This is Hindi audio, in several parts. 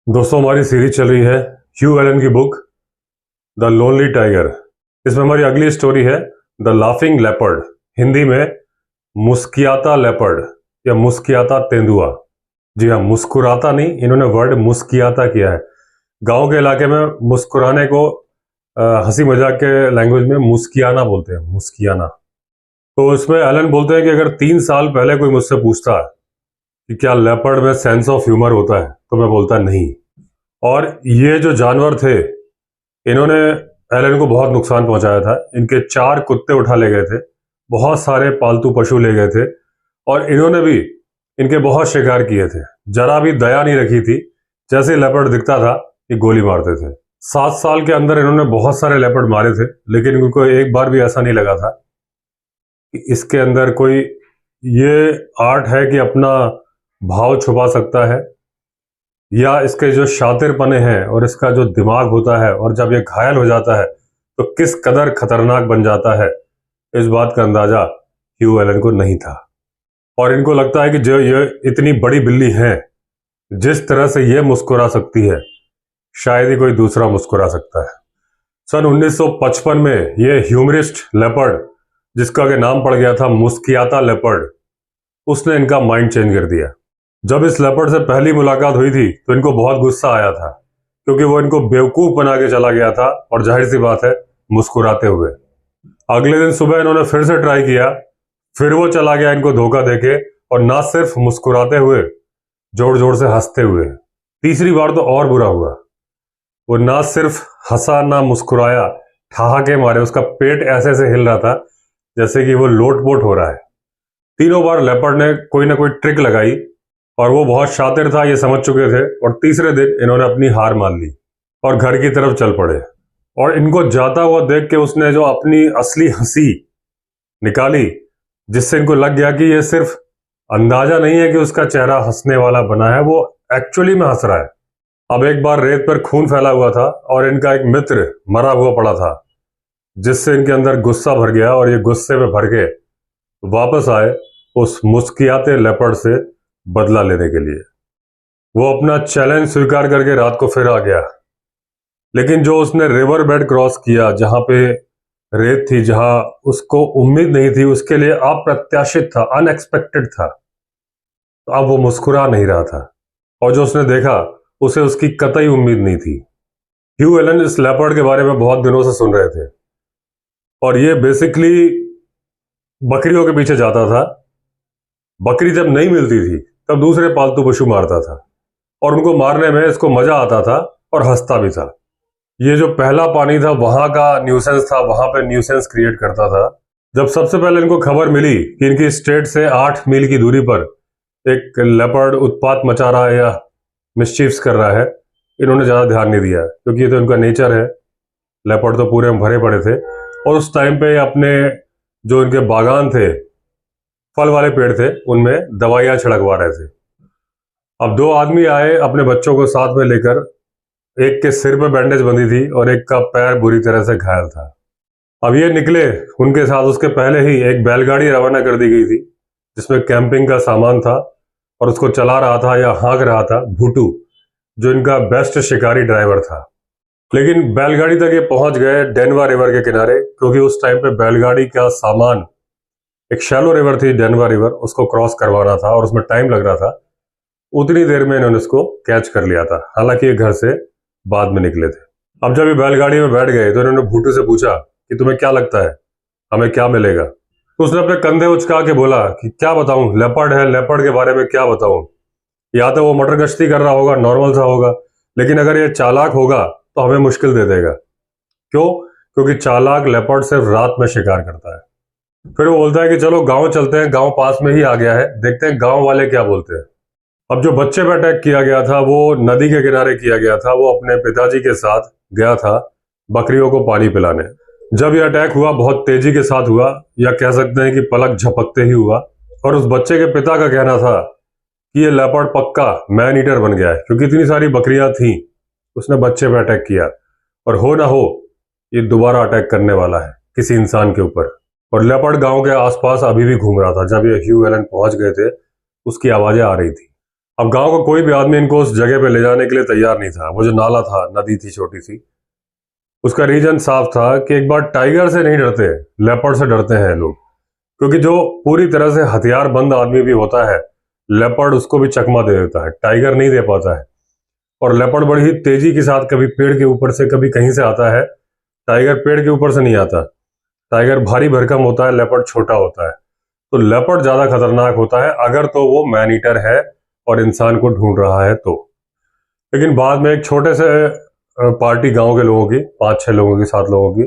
दोस्तों, हमारी सीरीज चल रही है ह्यू एलन की बुक द लोनली टाइगर। इसमें हमारी अगली स्टोरी है द लाफिंग लेपर्ड, हिंदी में मुस्कियाता लेपर्ड या मुस्कियाता तेंदुआ। जी हाँ, मुस्कुराता नहीं, इन्होंने वर्ड मुस्कियाता किया है। गांव के इलाके में मुस्कुराने को हंसी मजाक के लैंग्वेज में मुस्कियाना बोलते हैं, मुस्कियाना। तो इसमें एलन बोलते हैं कि अगर 3 साल पहले कोई मुझसे पूछता कि क्या लेपर्ड में सेंस ऑफ ह्यूमर होता है तो मैं बोलता नहीं। और ये जो जानवर थे, इन्होंने एलन को बहुत नुकसान पहुंचाया था। इनके 4 कुत्ते उठा ले गए थे, बहुत सारे पालतू पशु ले गए थे, और इन्होंने भी इनके बहुत शिकार किए थे। जरा भी दया नहीं रखी थी, जैसे लेपर्ड दिखता था कि गोली मारते थे। 7 साल के अंदर इन्होंने बहुत सारे लेपर्ड मारे थे, लेकिन इनको एक बार भी ऐसा नहीं लगा था कि इसके अंदर कोई ये आर्ट है कि अपना भाव छुपा सकता है, या इसके जो शातिरपने हैं और इसका जो दिमाग होता है, और जब ये घायल हो जाता है तो किस कदर खतरनाक बन जाता है, इस बात का अंदाजा ह्यू एलन को नहीं था। और इनको लगता है कि जो ये इतनी बड़ी बिल्ली है, जिस तरह से ये मुस्कुरा सकती है, शायद ही कोई दूसरा मुस्कुरा सकता है। सन 1955 में ये ह्यूमरिस्ट लेपर्ड, जिसका के नाम पड़ गया था मुस्कियाता लेपर्ड, उसने इनका माइंड चेंज कर दिया। जब इस लेपर्ड से पहली मुलाकात हुई थी तो इनको बहुत गुस्सा आया था, क्योंकि वो इनको बेवकूफ बना के चला गया था, और जाहिर सी बात है मुस्कुराते हुए। अगले दिन सुबह इन्होंने फिर से ट्राई किया, फिर वो चला गया इनको धोखा देके, और ना सिर्फ मुस्कुराते हुए, जोर जोर से हंसते हुए। तीसरी बार तो और बुरा हुआ, वो ना सिर्फ हंसा ना मुस्कुराया, ठहाके मारे, उसका पेट ऐसे ऐसे हिल रहा था जैसे कि वो लोटपोट हो रहा है। तीनों बार लेपर्ड ने कोई ना कोई ट्रिक लगाई, और वो बहुत शातिर था, ये समझ चुके थे। और तीसरे दिन इन्होंने अपनी हार मान ली और घर की तरफ चल पड़े। और इनको जाता हुआ देख के उसने जो अपनी असली हंसी निकाली, जिससे इनको लग गया कि ये सिर्फ अंदाजा नहीं है कि उसका चेहरा हंसने वाला बना है, वो एक्चुअली में हंस रहा है। अब एक बार रेत पर खून फैला हुआ था और इनका एक मित्र मरा हुआ पड़ा था, जिससे इनके अंदर गुस्सा भर गया, और ये गुस्से में भर के वापस आए उस मुस्कियाते लेपर्ड से बदला लेने के लिए। वो अपना चैलेंज स्वीकार करके रात को फिर आ गया, लेकिन जो उसने रिवर बेड क्रॉस किया, जहां पे रेत थी, जहां उसको उम्मीद नहीं थी, उसके लिए अप्रत्याशित था, अनएक्सपेक्टेड था, तो अब वो मुस्कुरा नहीं रहा था। और जो उसने देखा, उसे उसकी कतई उम्मीद नहीं थी। ह्यू एलन इस लेपर्ड के बारे में बहुत दिनों से सुन रहे थे, और ये बेसिकली बकरियों के पीछे जाता था। बकरी जब नहीं मिलती थी तब दूसरे पालतू पशु मारता था, और उनको मारने में इसको मजा आता था और हंसता भी था। ये जो पहला पानी था, वहां का न्यूसेंस था, वहां पे न्यूसेंस क्रिएट करता था। जब सबसे पहले इनको खबर मिली कि इनकी स्टेट से 8 मील की दूरी पर एक लेपर्ड उत्पात मचा रहा है या मिसचीफ्स कर रहा है, इन्होंने ज्यादा ध्यान नहीं दिया, क्योंकि ये तो इनका नेचर है। लेपर्ड तो पूरे में भरे पड़े थे, और उस टाइम पे अपने जो इनके बागान थे, फल वाले पेड़ थे, उनमें दवाइयां छिड़कवा रहे थे। अब 2 आदमी आए अपने बच्चों को साथ में लेकर। एक के सिर पे बैंडेज बंधी थी और एक का पैर बुरी तरह से घायल था। अब ये निकले उनके साथ। उसके पहले ही एक बैलगाड़ी रवाना कर दी गई थी, जिसमें कैंपिंग का सामान था, और उसको चला रहा था या हाँक रहा था भूटू, जो इनका बेस्ट शिकारी ड्राइवर था। लेकिन बैलगाड़ी तक ये पहुंच गए डेनवा रिवर के किनारे, क्योंकि उस टाइम पे बैलगाड़ी का सामान, एक शैलो रिवर थी डेनवा रिवर, उसको क्रॉस करवाना था, और उसमें टाइम लग रहा था। उतनी देर में इन्होंने उसको कैच कर लिया था, हालांकि ये घर से बाद में निकले थे। अब जब ये बैलगाड़ी में बैठ गए तो इन्होंने भूटू से पूछा कि तुम्हें क्या लगता है, हमें क्या मिलेगा? तो उसने अपने कंधे उचका के बोला कि क्या बताऊं, लेपर्ड है, लेपर्ड के बारे में क्या बताऊं। या तो वो मटर गश्ती कर रहा होगा, नॉर्मल सा होगा, लेकिन अगर ये चालाक होगा तो हमें मुश्किल दे देगा। क्यों? क्योंकि चालाक लेपर्ड सिर्फ रात में शिकार करता है। फिर वो बोलता है कि चलो गांव चलते हैं, गांव पास में ही आ गया है, देखते हैं गांव वाले क्या बोलते हैं। अब जो बच्चे पे अटैक किया गया था वो नदी के किनारे किया गया था। वो अपने पिताजी के साथ गया था बकरियों को पानी पिलाने। जब यह अटैक हुआ, बहुत तेजी के साथ हुआ, या कह सकते हैं कि पलक झपकते ही हुआ। और उस बच्चे के पिता का कहना था कि ये लेपर्ड पक्का मैन ईटर बन गया है, क्योंकि इतनी सारी बकरियां थी। उसने बच्चे पे अटैक किया, और हो ना हो ये दोबारा अटैक करने वाला है किसी इंसान के ऊपर। और लेपर्ड गांव के आसपास अभी भी घूम रहा था। जब ये ह्यू एलन पहुंच गए थे, उसकी आवाजें आ रही थी। अब गांव का कोई भी आदमी इनको उस जगह पे ले जाने के लिए तैयार नहीं था। वो जो नाला था, नदी थी छोटी सी, उसका रीजन साफ था कि एक बार टाइगर से नहीं डरते, लेपर्ड से डरते हैं लोग। क्योंकि जो पूरी तरह से हथियारबंद आदमी भी होता है, लेपर्ड उसको भी चकमा दे देता है, टाइगर नहीं दे पाता है। और लेपर्ड बड़ी ही तेजी के साथ कभी पेड़ के ऊपर से कभी कहीं से आता है। टाइगर पेड़ के ऊपर से नहीं आता। टाइगर भारी भरकम होता है, लेपर्ड छोटा होता है। तो लेपर्ड ज्यादा खतरनाक होता है अगर तो वो मैन ईटर है और इंसान को ढूंढ रहा है तो। लेकिन बाद में एक छोटे से पार्टी गांव के लोगों की, 5-6 लोगों की, 7 लोगों की,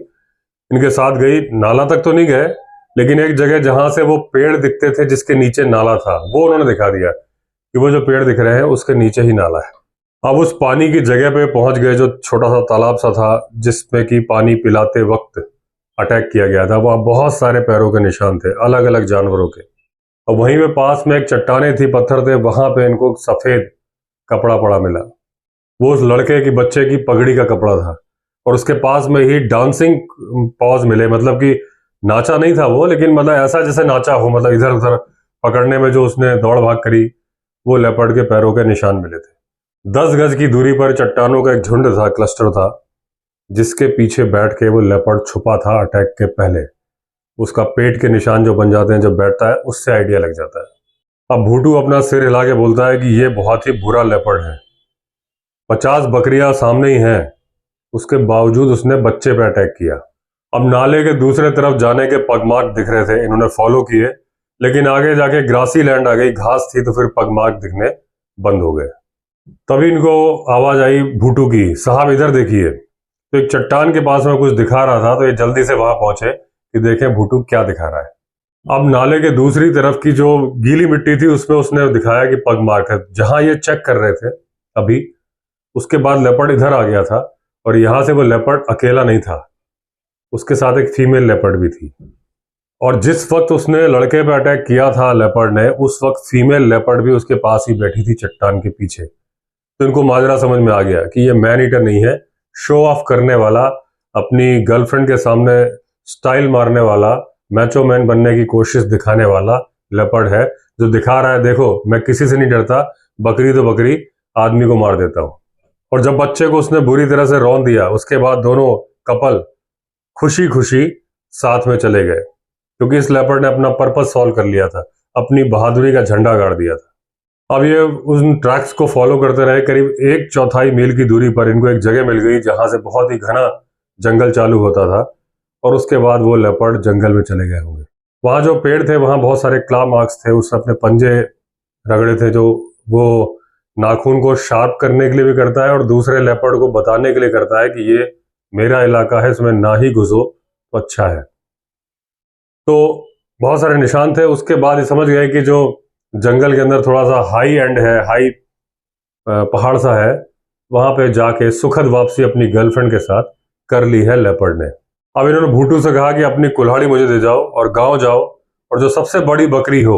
इनके साथ गई। नाला तक तो नहीं गए, लेकिन एक जगह जहां से वो पेड़ दिखते थे जिसके नीचे नाला था, वो उन्होंने दिखा दिया कि वो जो पेड़ दिख रहे हैं उसके नीचे ही नाला है। अब उस पानी की जगह पे पहुंच गए, जो छोटा सा तालाब सा था जिसमें कि पानी पिलाते वक्त अटैक किया गया था। वहां बहुत सारे पैरों के निशान थे, अलग अलग जानवरों के। और वहीं पे पास में एक चट्टाने थी, पत्थर थे, वहां पे इनको सफेद कपड़ा पड़ा मिला। वो उस लड़के की, बच्चे की पगड़ी का कपड़ा था। और उसके पास में ही डांसिंग पॉज मिले, मतलब कि नाचा नहीं था वो, लेकिन मतलब ऐसा जैसे नाचा हो, मतलब इधर उधर पकड़ने में जो उसने दौड़ भाग करी, वो लेपर्ड के पैरों के निशान मिले थे। 10 गज की दूरी पर चट्टानों का एक झुंड था, क्लस्टर था, जिसके पीछे बैठ के वो लेपर्ड छुपा था अटैक के पहले। उसका पेट के निशान जो बन जाते हैं जब बैठता है, उससे आइडिया लग जाता है। अब भूटू अपना सिर हिला के बोलता है कि ये बहुत ही बुरा लेपर्ड है। 50 बकरियां सामने ही हैं, उसके बावजूद उसने बच्चे पे अटैक किया। अब नाले के दूसरे तरफ जाने के पगमार्क दिख रहे थे, इन्होंने फॉलो किए, लेकिन आगे जाके ग्रासी लैंड आ गई, घास थी, तो फिर पगमार्क दिखने बंद हो गए। तभी इनको आवाज आई भूटू की, साहब इधर देखिए। तो एक चट्टान के पास में कुछ दिखा रहा था, तो ये जल्दी से वहां पहुंचे कि देखें भूटू क्या दिखा रहा है। अब नाले के दूसरी तरफ की जो गीली मिट्टी थी उसमें उसने दिखाया कि पगमार्क है। जहां ये चेक कर रहे थे अभी, उसके बाद लेपर्ड इधर आ गया था, और यहां से वो लेपर्ड अकेला नहीं था, उसके साथ एक फीमेल लेपर्ड भी थी। और जिस वक्त उसने लड़के पे अटैक किया था लेपर्ड ने, उस वक्त फीमेल लेपर्ड भी उसके पास ही बैठी थी चट्टान के पीछे। तो इनको माजरा समझ में आ गया कि ये मैन ईटर नहीं है, शो ऑफ करने वाला, अपनी गर्लफ्रेंड के सामने स्टाइल मारने वाला, मैचो मैन बनने की कोशिश दिखाने वाला लेपर्ड है, जो दिखा रहा है देखो मैं किसी से नहीं डरता, बकरी तो बकरी, आदमी को मार देता हूं। और जब बच्चे को उसने बुरी तरह से रौंद दिया, उसके बाद दोनों कपल खुशी खुशी साथ में चले गए, क्योंकि इस लेपर्ड ने अपना पर्पस सॉल्व कर लिया था, अपनी बहादुरी का झंडा गाड़ दिया था। अब ये उन ट्रैक्स को फॉलो करते रहे। करीब 1/4 मील की दूरी पर इनको एक जगह मिल गई जहां से बहुत ही घना जंगल चालू होता था, और उसके बाद वो लेपर्ड जंगल में चले गए होंगे। वहां जो पेड़ थे वहां बहुत सारे क्ला मार्क्स थे, उसने अपने पंजे रगड़े थे, जो वो नाखून को शार्प करने के लिए भी करता है और दूसरे लेपर्ड को बताने के लिए करता है कि ये मेरा इलाका है, इसमें ना ही घुसो तो अच्छा है। तो बहुत सारे निशान थे। उसके बाद ये समझ गए कि जो जंगल के अंदर थोड़ा सा हाई एंड है, हाई पहाड़ सा है, वहां पे जाके सुखद वापसी अपनी गर्लफ्रेंड के साथ कर ली है लेपर्ड ने। अब इन्होंने भूटू से कहा कि अपनी कुल्हाड़ी मुझे दे जाओ और गांव जाओ, और जो सबसे बड़ी बकरी हो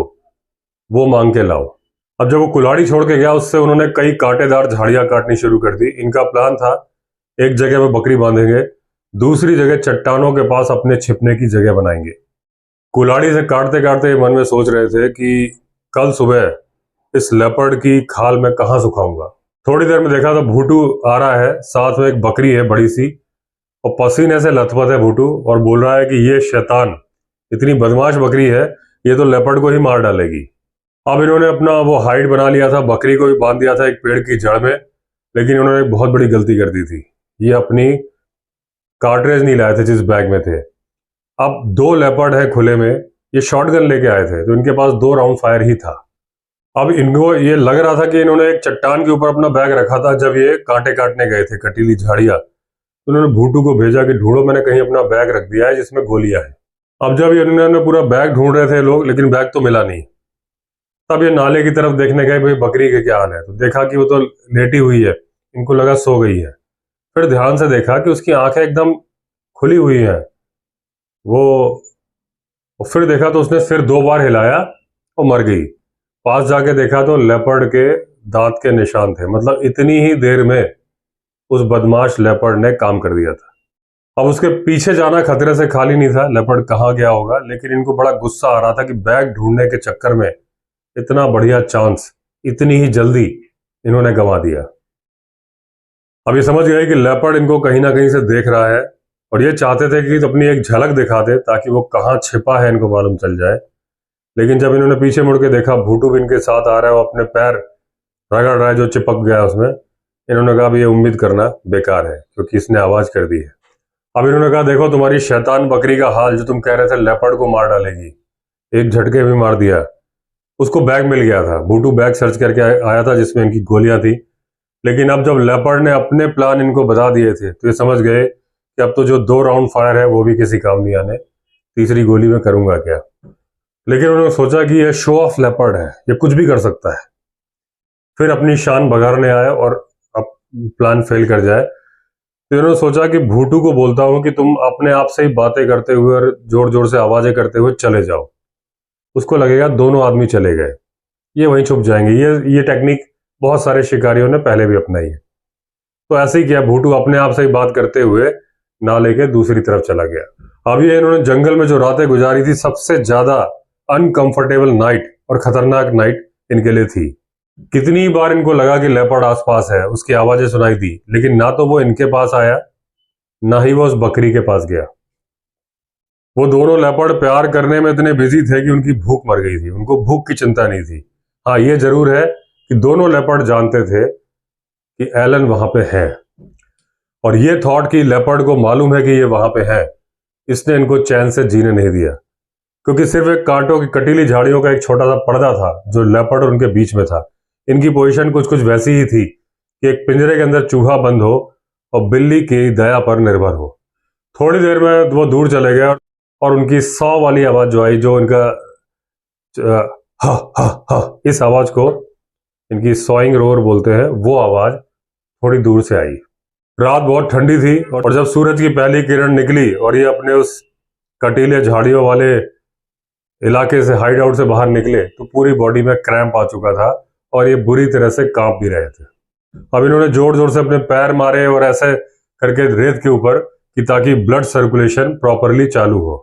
वो मांग के लाओ। अब जब वो कुल्हाड़ी छोड़ के गया, उससे उन्होंने कई कांटेदार झाड़ियां काटनी शुरू कर दी। इनका प्लान था एक जगह पे बकरी बांधेंगे, दूसरी जगह चट्टानों के पास अपने छिपने की जगह बनाएंगे। कुल्हाड़ी से काटते काटते मन में सोच रहे थे कि कल सुबह इस लेपर्ड की खाल मैं कहाँ सुखाऊंगा। थोड़ी देर में देखा तो भूटू आ रहा है, साथ में एक बकरी है बड़ी सी, और पसीने से लथपथ है भूटू, और बोल रहा है कि ये शैतान, इतनी बदमाश बकरी है, ये तो लेपर्ड को ही मार डालेगी। अब इन्होंने अपना वो हाइड बना लिया था, बकरी को भी बांध दिया था एक पेड़ की जड़ में, लेकिन इन्होंने एक बहुत बड़ी गलती कर दी थी। ये अपनी कार्ट्रेज नहीं लाए थे जिस बैग में थे। अब 2 लेपर्ड है खुले में, ये शॉटगन लेके आए थे, तो इनके पास 2 राउंड फायर ही था। अब इनको ये लग रहा था कि इन्होंने एक चट्टान के ऊपर अपना बैग रखा था जब ये कांटे काटने गए थे, कटीली झाड़ियां। तो उन्होंने भूटू को भेजा कि ढूंढो, मैंने कहीं अपना बैग रख दिया है जिसमें गोलियां हैं। अब जब इन्होंने पूरा बैग ढूंढ रहे थे लोग, लेकिन बैग तो मिला नहीं। तब ये नाले की तरफ देखने गए, भाई बकरी के क्या हाल है, तो देखा कि वो तो लेटी हुई है, इनको लगा सो गई है। फिर ध्यान से देखा कि उसकी आंखें एकदम खुली हुई हैं। वो फिर देखा तो उसने सिर 2 बार हिलाया और मर गई। पास जाके देखा तो लेपर्ड के दांत के निशान थे, मतलब इतनी ही देर में उस बदमाश लेपर्ड ने काम कर दिया था। अब उसके पीछे जाना खतरे से खाली नहीं था, लेपर्ड कहाँ गया होगा, लेकिन इनको बड़ा गुस्सा आ रहा था कि बैग ढूंढने के चक्कर में इतना बढ़िया चांस इतनी ही जल्दी इन्होंने गंवा दिया। अब ये समझ गए कि लेपर्ड इनको कहीं ना कहीं से देख रहा है और ये चाहते थे कि अपनी एक झलक दिखा दे ताकि वो कहाँ छिपा है इनको मालूम चल जाए। लेकिन जब इन्होंने पीछे मुड़ के देखा भूटू भी इनके साथ आ रहा है, वो अपने पैर रगड़ रहा है जो चिपक गया उसमें। इन्होंने कहा अब ये उम्मीद करना बेकार है क्योंकि इसने आवाज कर दी है। अब इन्होंने कहा देखो तुम्हारी शैतान बकरी का हाल, जो तुम कह रहे थे लेपर्ड को मार डालेगी, एक झटके में मार दिया। उसको बैग मिल गया था, भूटू बैग सर्च करके आया था जिसमें इनकी गोलियां थी। लेकिन अब जब लेपर्ड ने अपने प्लान इनको बता दिए थे तो ये समझ गए कि अब तो जो 2 राउंड फायर है वो भी किसी काम नहीं आने, तीसरी गोली में करूंगा क्या। लेकिन उन्होंने सोचा कि यह शो ऑफ लेपर्ड है, ये कुछ भी कर सकता है। फिर अपनी शान बघारने आए और अब प्लान फेल कर जाए तो इन्होंने सोचा कि भूटू को बोलता हूं कि तुम अपने आप से ही बातें करते हुए और जोर जोर से आवाजें करते हुए चले जाओ। उसको लगेगा दोनों आदमी चले गए, ये वहीं छुप जाएंगे। ये टेक्निक बहुत सारे शिकारियों ने पहले भी अपनाई है। तो ऐसे ही किया, भूटू अपने आप से ही बात करते हुए नाले के दूसरी तरफ चला गया। अब ये इन्होंने जंगल में जो रातें गुजारी थी, सबसे ज्यादा अनकंफर्टेबल नाइट और खतरनाक नाइट इनके लिए थी। कितनी बार इनको लगा कि लेपर्ड आसपास है, उसकी आवाजें सुनाई दी, लेकिन ना तो वो इनके पास आया ना ही वो उस बकरी के पास गया। वो दोनों लेपर्ड प्यार करने में इतने बिजी थे कि उनकी भूख मर गई थी, उनको भूख की चिंता नहीं थी। हाँ, ये जरूर है कि दोनों लेपर्ड जानते थे कि एलन वहां पे है, और ये थॉट कि लेपर्ड को मालूम है कि ये वहां पे है, इसने इनको चैन से जीने नहीं दिया। क्योंकि सिर्फ एक कांटों की कटीली झाड़ियों का एक छोटा सा पर्दा था जो लेपर्ड और उनके बीच में था। इनकी पोजीशन कुछ कुछ वैसी ही थी कि एक पिंजरे के अंदर चूहा बंद हो और बिल्ली की दया पर निर्भर हो। थोड़ी देर में वो दूर चले गए और उनकी 100 वाली आवाज जो आई, जो इनका हा हा हा, इस आवाज को इनकी सॉइंग रोर बोलते हैं, वो आवाज थोड़ी दूर से आई। रात बहुत ठंडी थी और जब सूरज की पहली किरण निकली और ये अपने उस कटीले झाड़ियों वाले इलाके से, हाइड आउट से बाहर निकले, तो पूरी बॉडी में क्रैम्प आ चुका था और ये बुरी तरह से कांप भी रहे थे। अब इन्होंने जोर जोर से अपने पैर मारे और ऐसे करके रेत के ऊपर, कि ताकि ब्लड सर्कुलेशन प्रॉपरली चालू हो।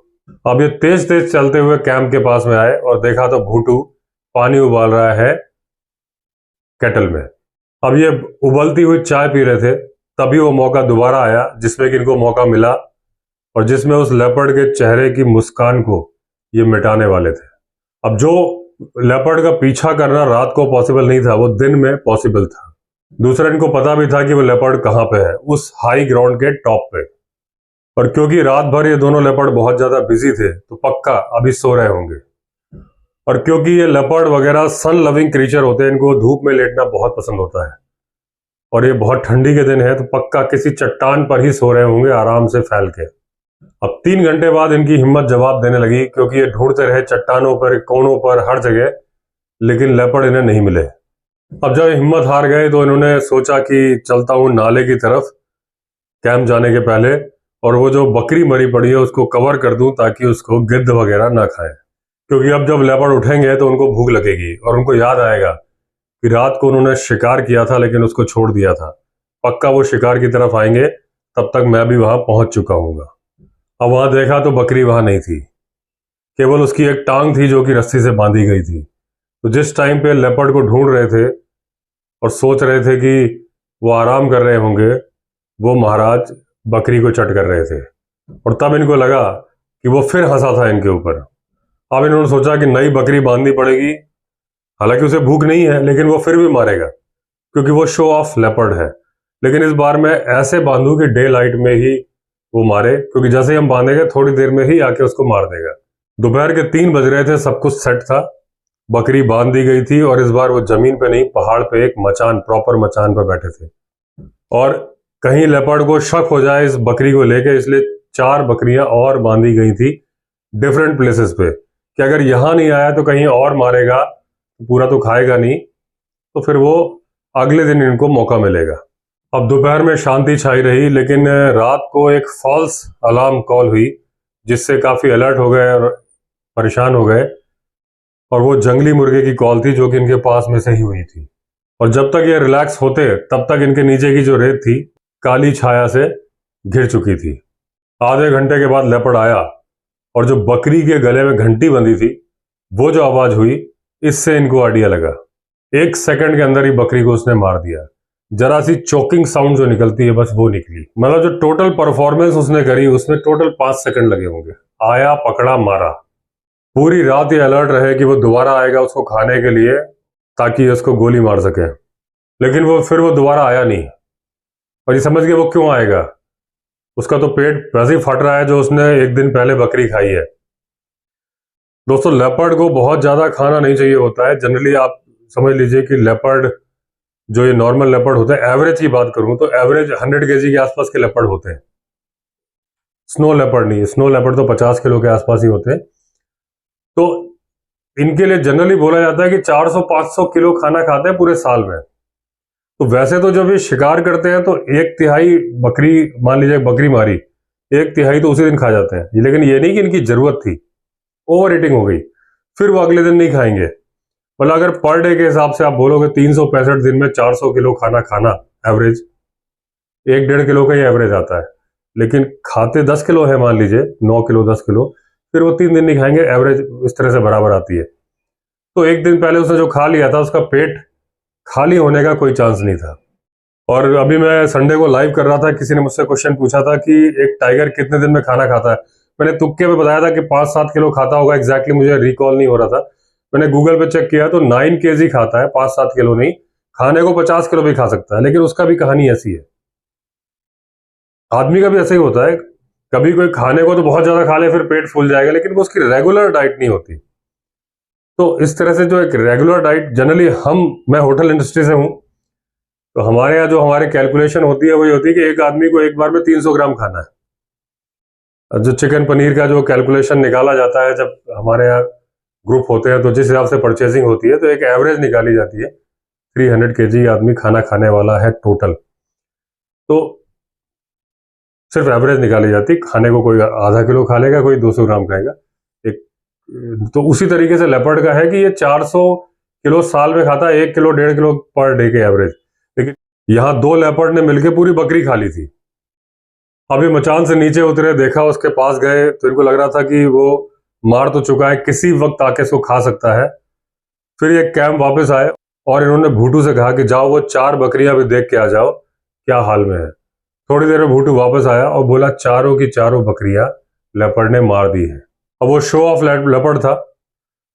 अब ये तेज तेज चलते हुए कैंप के पास में आए और देखा तो भूटू पानी उबाल रहा है केटल में। अब ये उबलती हुई चाय पी रहे थे, तभी वो मौका दोबारा आया जिसमें कि इनको मौका मिला और जिसमें उस लेपर्ड के चेहरे की मुस्कान को ये मिटाने वाले थे। अब जो लेपर्ड का पीछा करना रात को पॉसिबल नहीं था, वो दिन में पॉसिबल था। दूसरा, इनको पता भी था कि वो लेपर्ड कहां पे है, उस हाई ग्राउंड के टॉप पे। और क्योंकि रात भर ये दोनों लेपर्ड बहुत ज्यादा बिजी थे तो पक्का अभी सो रहे होंगे। और क्योंकि ये लेपर्ड वगैरह सन लविंग क्रीचर होते हैं, इनको धूप में लेटना बहुत पसंद होता है, और ये बहुत ठंडी के दिन है तो पक्का किसी चट्टान पर ही सो रहे होंगे आराम से फैल के। अब 3 घंटे बाद इनकी हिम्मत जवाब देने लगी, क्योंकि ये ढूंढते रहे चट्टानों पर, कोनों पर, हर जगह, लेकिन लेपर्ड इन्हें नहीं मिले। अब जब हिम्मत हार गए तो इन्होंने सोचा कि चलता हूं नाले की तरफ कैंप जाने के पहले, और वो जो बकरी मरी पड़ी है उसको कवर कर दूं ताकि उसको गिद्ध वगैरह ना खाए। क्योंकि अब जब लेपर्ड उठेंगे तो उनको भूख लगेगी और उनको याद आएगा कि रात को उन्होंने शिकार किया था लेकिन उसको छोड़ दिया था। पक्का वो शिकार की तरफ आएंगे, तब तक मैं भी वहां पहुंच चुका हूँगा। अब वहां देखा तो बकरी वहां नहीं थी, केवल उसकी एक टांग थी जो कि रस्सी से बांधी गई थी। तो जिस टाइम पे लेपर्ड को ढूंढ रहे थे और सोच रहे थे कि वो आराम कर रहे होंगे, वो महाराज बकरी को चट कर रहे थे। और तब इनको लगा कि वो फिर हंसा था इनके ऊपर। अब इन्होंने सोचा कि नई बकरी बांधनी पड़ेगी। हालांकि उसे भूख नहीं है लेकिन वो फिर भी मारेगा क्योंकि वो शो ऑफ लेपर्ड है। लेकिन इस बार मैं ऐसे बांधू कि डे लाइट में ही वो मारे, क्योंकि जैसे ही हम बांधेंगे थोड़ी देर में ही आके उसको मार देगा। दोपहर के 3 बज रहे थे, सब कुछ सेट था, बकरी बांध दी गई थी और इस बार वो जमीन पे नहीं, पहाड़ पे एक मचान, प्रॉपर मचान पर बैठे थे। और कहीं लेपर्ड को शक हो जाए इस बकरी को लेके, इसलिए 4 बकरियां और बांधी गई थी डिफरेंट प्लेसेस पे, कि अगर यहां नहीं आया तो कहीं और मारेगा, पूरा तो खाएगा नहीं, तो फिर वो अगले दिन इनको मौका मिलेगा। अब दोपहर में शांति छाई रही, लेकिन रात को एक फॉल्स अलार्म कॉल हुई जिससे काफी अलर्ट हो गए और परेशान हो गए। और वो जंगली मुर्गे की कॉल थी जो कि इनके पास में से ही हुई थी। और जब तक ये रिलैक्स होते तब तक इनके नीचे की जो रेत थी काली छाया से घिर चुकी थी। आधे घंटे के बाद लेपर्ड आया और जो बकरी के गले में घंटी बंधी थी, वो जो आवाज हुई, इससे इनको आइडिया लगा। 1 सेकंड के अंदर ही बकरी को उसने मार दिया। जरा सी चोकिंग साउंड जो निकलती है बस वो निकली। मतलब जो टोटल परफॉर्मेंस उसने करी उसमें टोटल 5 सेकंड लगे होंगे। आया, पकड़ा, मारा। पूरी रात ये अलर्ट रहे कि वो दोबारा आएगा उसको खाने के लिए ताकि उसको गोली मार सके, लेकिन वो दोबारा आया नहीं। और ये समझ गए वो क्यों आएगा, उसका तो पेट वैसे ही फट रहा है जो उसने एक दिन पहले बकरी खाई है। दोस्तों, लेपर्ड को बहुत ज्यादा खाना नहीं चाहिए होता है। जनरली आप समझ लीजिए कि लेपर्ड जो ये नॉर्मल लेपर्ड होते हैं, एवरेज की बात करूं तो एवरेज 100 केजी के आसपास के लेपर्ड होते हैं। स्नो लेपर्ड नहीं, स्नो लेपर्ड तो 50 किलो के आसपास ही होते हैं। तो इनके लिए जनरली बोला जाता है कि 400-500 किलो खाना खाते हैं पूरे साल में। तो वैसे तो जब ये शिकार करते हैं तो 1/3 बकरी, मान लीजिए बकरी मारी, 1/3 तो उसी दिन खा जाते हैं। लेकिन ये नहीं कि इनकी जरूरत थी, ओवर ईटिंग हो गई, फिर वो अगले दिन नहीं खाएंगे। मतलब अगर पर डे के हिसाब से आप बोलोगे 365 दिन में 400 किलो खाना खाना, एवरेज 1-1.5 किलो का ही एवरेज आता है। लेकिन खाते 10 किलो है, मान लीजिए 9 किलो 10 किलो, फिर वो 3 दिन नहीं खाएंगे, एवरेज इस तरह से बराबर आती है। तो एक दिन पहले उसने जो खा लिया था उसका पेट खाली होने का कोई चांस नहीं था। और अभी मैं संडे को लाइव कर रहा था, किसी ने मुझसे क्वेश्चन पूछा था कि एक टाइगर कितने दिन में खाना खाता है। मैंने तुक्के में बताया था कि 5-7 किलो खाता होगा, एग्जैक्टली मुझे रिकॉल नहीं हो रहा था। मैंने गूगल पे चेक किया तो 9 केजी खाता है, 5-7 किलो नहीं। खाने को 50 किलो भी खा सकता है, लेकिन उसका भी कहानी ऐसी है। आदमी का भी ऐसा ही होता है, कभी कोई खाने को तो बहुत ज्यादा खा ले फिर पेट फूल जाएगा, लेकिन वो उसकी रेगुलर डाइट नहीं होती। तो इस तरह से जो एक रेगुलर डाइट, जनरली मैं होटल इंडस्ट्री से हूं, तो हमारे यहाँ जो हमारी कैलकुलेशन होती है वही होती है कि एक आदमी को एक बार में 300 ग्राम खाना है। जो चिकन पनीर का जो कैलकुलेशन निकाला जाता है जब हमारे यहाँ ग्रुप होते हैं, तो जिस हिसाब से परचेजिंग होती है तो एक एवरेज निकाली जाती है, 300 केजी आदमी खाना खाने वाला है टोटल। तो सिर्फ एवरेज निकाली जाती, खाने को कोई आधा किलो खा लेगा, कोई 200 ग्राम खाएगा। तो उसी तरीके से लेपर्ड का है कि ये 400 किलो साल में खाता है, 1 किलो 1.5 किलो पर डे के एवरेज। लेकिन यहाँ 2 लेपर्ड ने मिलकर पूरी बकरी खा ली थी। अभी मचान से नीचे उतरे, देखा, उसके पास गए तो इनको लग रहा था कि वो मार तो चुका है, किसी वक्त आके इसको खा सकता है। फिर ये कैंप वापस आए और इन्होंने भूटू से कहा कि जाओ वो 4 बकरियां भी देख के आ जाओ क्या हाल में है। थोड़ी देर में भूटू वापस आया और बोला चारों की चारों बकरियां लेपर्ड ने मार दी है। अब वो शो ऑफ लेपर्ड था,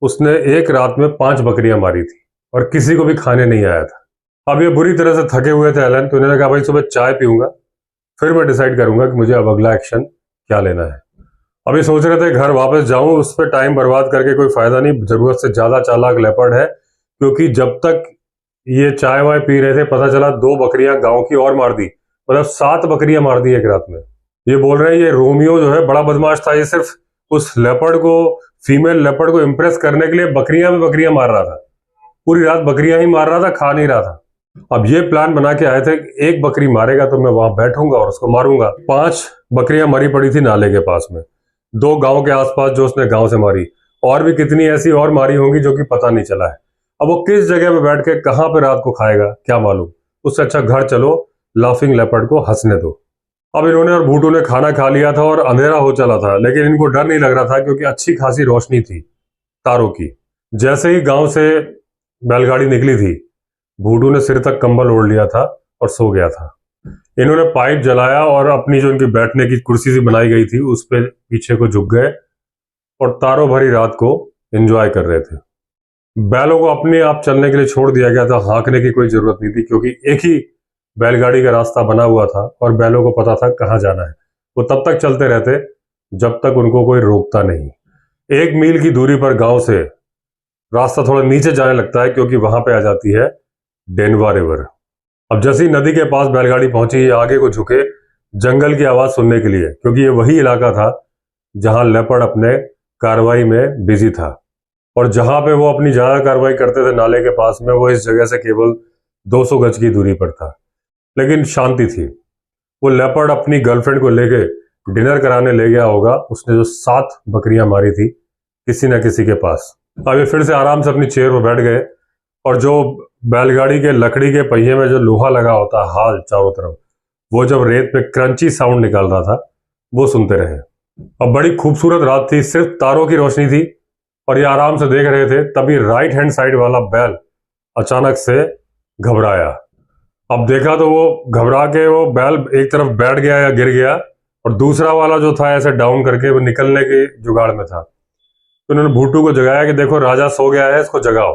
उसने एक रात में 5 बकरियां मारी थी और किसी को भी खाने नहीं आया था। अब ये बुरी तरह से थके हुए थे एलन, तो इन्होंने कहा भाई सुबह चाय पीऊंगा, फिर मैं डिसाइड करूंगा कि मुझे अब अगला एक्शन क्या लेना है। अभी सोच रहे थे घर वापस जाऊं, उस पर टाइम बर्बाद करके कोई फायदा नहीं, जरूरत से ज्यादा चालाक लेपर्ड है। क्योंकि जब तक ये चाय वाय पी रहे थे पता चला 2 बकरियां गांव की और मार दी, मतलब 7 बकरियां मार दी एक रात में। ये बोल रहे हैं ये रोमियो जो है बड़ा बदमाश था, ये सिर्फ उस लेपर्ड को, फीमेल लेपर्ड को इम्प्रेस करने के लिए बकरियां में बकरियां मार रहा था, पूरी रात बकरियां ही मार रहा था, खा नहीं रहा था। अब ये प्लान बना के आए थे, एक बकरी मारेगा तो मैं वहां बैठूंगा और उसको मारूंगा। 5 बकरियां मरी पड़ी थी नाले के पास में, 2 गांव के आसपास जो उसने गांव से मारी, और भी कितनी ऐसी और मारी होंगी जो कि पता नहीं चला है। अब वो किस जगह पे बैठ के कहां पे रात को खाएगा क्या मालूम। उससे अच्छा घर चलो, लाफिंग लेपर्ड को हंसने दो। अब इन्होंने और भूटू ने खाना खा लिया था और अंधेरा हो चला था, लेकिन इनको डर नहीं लग रहा था क्योंकि अच्छी खासी रोशनी थी तारों की। जैसे ही गांव से बैलगाड़ी निकली थी, भूटू ने सिर तक कंबल ओढ़ लिया था और सो गया था। इन्होंने पाइप जलाया और अपनी जो इनकी बैठने की कुर्सी सी बनाई गई थी उस पे पीछे को झुक गए और तारों भरी रात को एंजॉय कर रहे थे। बैलों को अपने आप चलने के लिए छोड़ दिया गया था, हाँकने की कोई जरूरत नहीं थी क्योंकि एक ही बैलगाड़ी का रास्ता बना हुआ था और बैलों को पता था कहाँ जाना है। वो तब तक चलते रहते जब तक उनको कोई रोकता नहीं। 1 मील की दूरी पर गांव से रास्ता थोड़ा नीचे जाने लगता है क्योंकि वहां पे आ जाती है डेनवा रिवर। अब जैसे ही नदी के पास बैलगाड़ी पहुंची, ये आगे को झुके जंगल की आवाज सुनने के लिए, क्योंकि ये वही इलाका था जहां लेपर्ड अपने कार्रवाई में बिजी था। और जहां पे वो अपनी ज्यादा कार्रवाई करते थे नाले के पास में, वो इस जगह से केवल 200 गज की दूरी पर था, लेकिन शांति थी। वो लेपर्ड अपनी गर्लफ्रेंड को लेके डिनर कराने ले गया होगा, उसने जो 7 बकरियां मारी थी किसी न किसी के पास। अब ये फिर से आराम से अपनी चेयर पर बैठ गए और जो बैलगाड़ी के लकड़ी के पहिए में जो लोहा लगा होता है हाल चारों तरफ, वो जब रेत पे क्रंची साउंड निकाल रहा था वो सुनते रहे। अब बड़ी खूबसूरत रात थी, सिर्फ तारों की रोशनी थी और ये आराम से देख रहे थे। तभी राइट हैंड साइड वाला बैल अचानक से घबराया। अब देखा तो वो घबरा के वो बैल एक तरफ बैठ गया या गिर गया, और दूसरा वाला जो था ऐसे डाउन करके वो निकलने के जुगाड़ में था। तो उन्होंने भूटू को जगाया कि देखो राजा सो गया है, इसको जगाओ।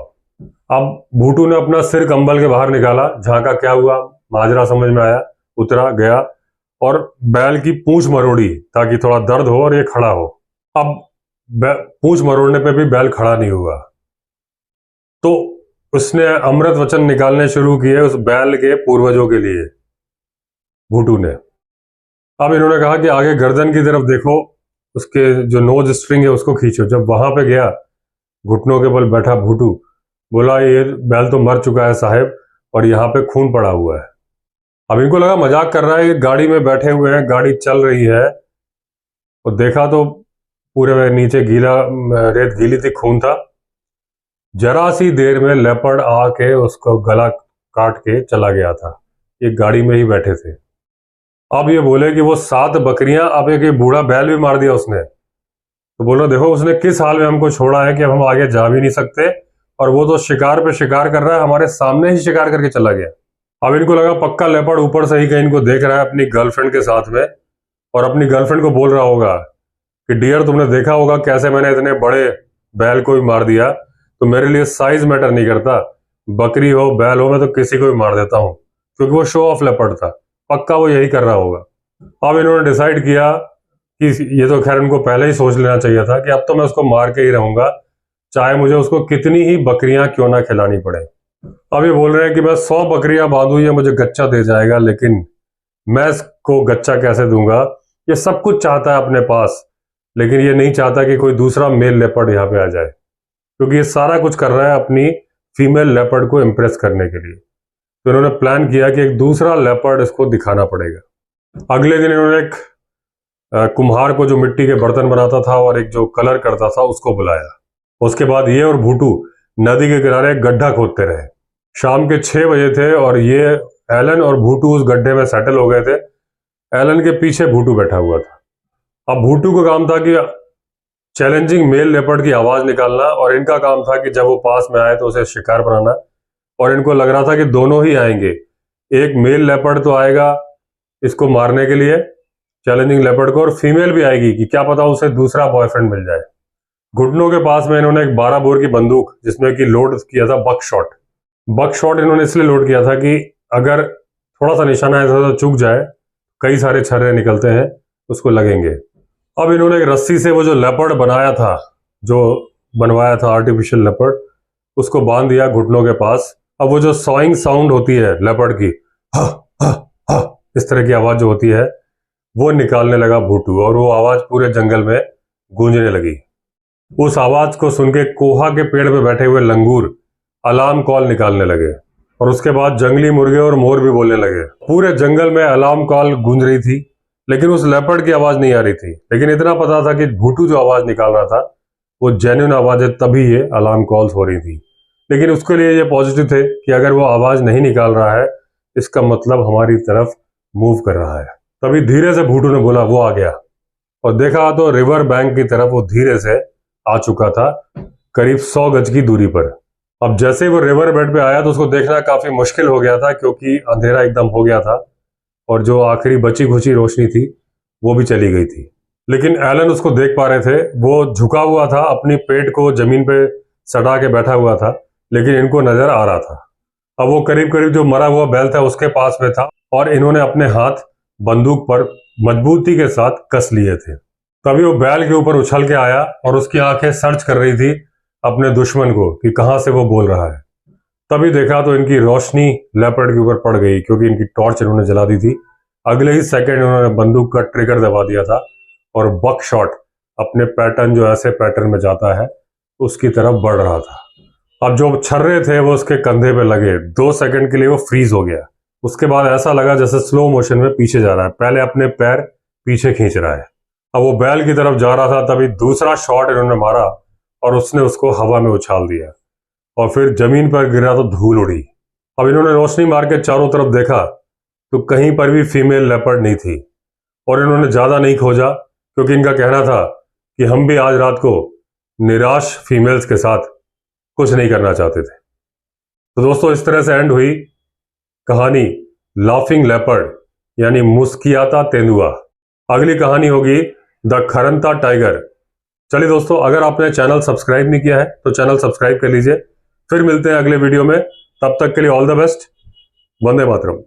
अब भूटू ने अपना सिर कंबल के बाहर निकाला, झांका, क्या हुआ, माजरा समझ में आया, उतरा गया और बैल की पूंछ मरोड़ी ताकि थोड़ा दर्द हो और ये खड़ा हो। अब पूंछ मरोड़ने पे भी बैल खड़ा नहीं हुआ, तो उसने अमृत वचन निकालने शुरू किए उस बैल के पूर्वजों के लिए, भूटू ने। अब इन्होंने कहा कि आगे गर्दन की तरफ देखो, उसके जो नोज स्ट्रिंग है उसको खींचो। जब वहां पे गया, घुटनों के बल बैठा भूटू, बोला ये बैल तो मर चुका है साहब, और यहाँ पे खून पड़ा हुआ है। अब इनको लगा मजाक कर रहा है, ये गाड़ी में बैठे हुए हैं, गाड़ी चल रही है, और देखा तो पूरे नीचे गीला रेत गीली थी, खून था। जरा सी देर में लेपर्ड आके उसको गला काट के चला गया था। ये गाड़ी में ही बैठे थे। अब ये बोले कि वो 7 बकरियां, अब एक बूढ़ा बैल भी मार दिया उसने। तो बोलो देखो उसने किस हाल में हमको छोड़ा है कि अब हम आगे जा भी नहीं सकते, और वो तो शिकार पे शिकार कर रहा है, हमारे सामने ही शिकार करके चला गया। अब इनको लगा पक्का लेपर्ड ऊपर से ही कहीं इनको देख रहा है अपनी गर्लफ्रेंड के साथ में, और अपनी गर्लफ्रेंड को बोल रहा होगा कि डियर, तुमने देखा होगा कैसे मैंने इतने बड़े बैल को भी मार दिया, तो मेरे लिए साइज मैटर नहीं करता, बकरी हो बैल हो, मैं तो किसी को भी मार देता हूँ, क्योंकि वो शो ऑफ लेपर्ड था। पक्का वो यही कर रहा होगा। अब इन्होंने डिसाइड किया कि ये तो खैर उनको पहले ही सोच लेना चाहिए था कि अब तो मैं उसको मार के ही रहूंगा, चाहे मुझे उसको कितनी ही बकरियां क्यों ना खिलानी पड़े। अब ये बोल रहे हैं कि मैं 100 बकरियां बांधू, ये मुझे गच्चा दे जाएगा, लेकिन मैं इसको गच्चा कैसे दूंगा। ये सब कुछ चाहता है अपने पास, लेकिन ये नहीं चाहता कि कोई दूसरा मेल लेपर्ड यहाँ पे आ जाए, क्योंकि ये सारा कुछ कर रहा है अपनी फीमेल लेपर्ड को इम्प्रेस करने के लिए। तो इन्होंने प्लान किया कि एक दूसरा लेपर्ड इसको दिखाना पड़ेगा। अगले दिन इन्होंने एक कुम्हार को जो मिट्टी के बर्तन बनाता था और एक जो कलर करता था उसको बुलाया। उसके बाद ये और भूटू नदी के किनारे एक गड्ढा खोदते रहे। शाम के 6 बजे थे और ये एलन और भूटू उस गड्ढे में सेटल हो गए थे। एलन के पीछे भूटू बैठा हुआ था। अब भूटू का काम था कि चैलेंजिंग मेल लेपर्ड की आवाज निकालना, और इनका काम था कि जब वो पास में आए तो उसे शिकार बनाना। और इनको लग रहा था कि दोनों ही आएंगे, एक मेल लेपर्ड तो आएगा इसको मारने के लिए, चैलेंजिंग लेपर्ड को, और फीमेल भी आएगी कि क्या पता उसे दूसरा बॉयफ्रेंड मिल जाए। घुटनों के पास में इन्होंने एक 12 बोर की बंदूक, जिसमें कि लोड किया था बक शॉट इन्होंने इसलिए लोड किया था कि अगर थोड़ा सा निशाना ऐसा तो चूक जाए, कई सारे छर्रे निकलते हैं उसको लगेंगे। अब इन्होंने एक रस्सी से वो जो लेपर्ड बनाया था, जो बनवाया था आर्टिफिशियल लेपर्ड, उसको बांध दिया घुटनों के पास। अब वो जो सॉइंग साउंड होती है लेपर्ड की, हा हा हा, इस तरह की आवाज जो होती है वो निकालने लगा भूटू, और वो आवाज पूरे जंगल में गूंजने लगी। उस आवाज को सुन के कोहा के पेड़ पे बैठे हुए लंगूर अलार्म कॉल निकालने लगे, और उसके बाद जंगली मुर्गे और मोर भी बोलने लगे। पूरे जंगल में अलार्म कॉल गूंज रही थी, लेकिन उस लेपर्ड की आवाज नहीं आ रही थी। लेकिन इतना पता था कि भूटू जो आवाज निकाल रहा था वो जेन्युइन आवाज है, तभी ये अलार्म कॉल्स हो रही थी। लेकिन उसके लिए ये पॉजिटिव थे कि अगर वो आवाज नहीं निकाल रहा है, इसका मतलब हमारी तरफ मूव कर रहा है। तभी धीरे से भूटू ने बोला, वो आ गया, और देखा तो रिवर बैंक की तरफ वो धीरे से आ चुका था, करीब 100 गज की दूरी पर। अब जैसे ही वो रिवर बेड पे आया तो उसको देखना काफी मुश्किल हो गया था, क्योंकि अंधेरा एकदम हो गया था और जो आखिरी बची खुची रोशनी थी वो भी चली गई थी। लेकिन एलन उसको देख पा रहे थे। वो झुका हुआ था, अपनी पेट को जमीन पे सटा के बैठा हुआ था, लेकिन इनको नजर आ रहा था। अब वो करीब करीब जो मरा हुआ बैल था उसके पास में था, और इन्होंने अपने हाथ बंदूक पर मजबूती के साथ कस लिए थे। तभी वो बैल के ऊपर उछल के आया और उसकी आंखें सर्च कर रही थी अपने दुश्मन को कि कहां से वो बोल रहा है। तभी देखा तो इनकी रोशनी लेपर्ड के ऊपर पड़ गई, क्योंकि इनकी टॉर्च इन्होंने जला दी थी। अगले ही सेकंड इन्होंने बंदूक का ट्रिगर दबा दिया था, और बक शॉट अपने पैटर्न जो ऐसे पैटर्न में जाता है उसकी तरफ बढ़ रहा था। अब जो छर्रे थे वो उसके कंधे पे लगे। 2 सेकंड के लिए वो फ्रीज हो गया। उसके बाद ऐसा लगा जैसे स्लो मोशन में पीछे जा रहा है, पहले अपने पैर पीछे खींच रहा है। अब वो बैल की तरफ जा रहा था, तभी दूसरा शॉट इन्होंने मारा और उसने उसको हवा में उछाल दिया, और फिर जमीन पर गिरा तो धूल उड़ी। अब इन्होंने रोशनी मार के चारों तरफ देखा तो कहीं पर भी फीमेल लेपर्ड नहीं थी, और इन्होंने ज्यादा नहीं खोजा, क्योंकि इनका कहना था कि हम भी आज रात को निराश फीमेल्स के साथ कुछ नहीं करना चाहते थे। तो दोस्तों इस तरह से एंड हुई कहानी लाफिंग लेपर्ड यानी मुस्कियाता तेंदुआ। अगली कहानी होगी द खरंता टाइगर। चलिए दोस्तों, अगर आपने चैनल सब्सक्राइब नहीं किया है तो चैनल सब्सक्राइब कर लीजिए। फिर मिलते हैं अगले वीडियो में, तब तक के लिए all the best. Vande Mataram.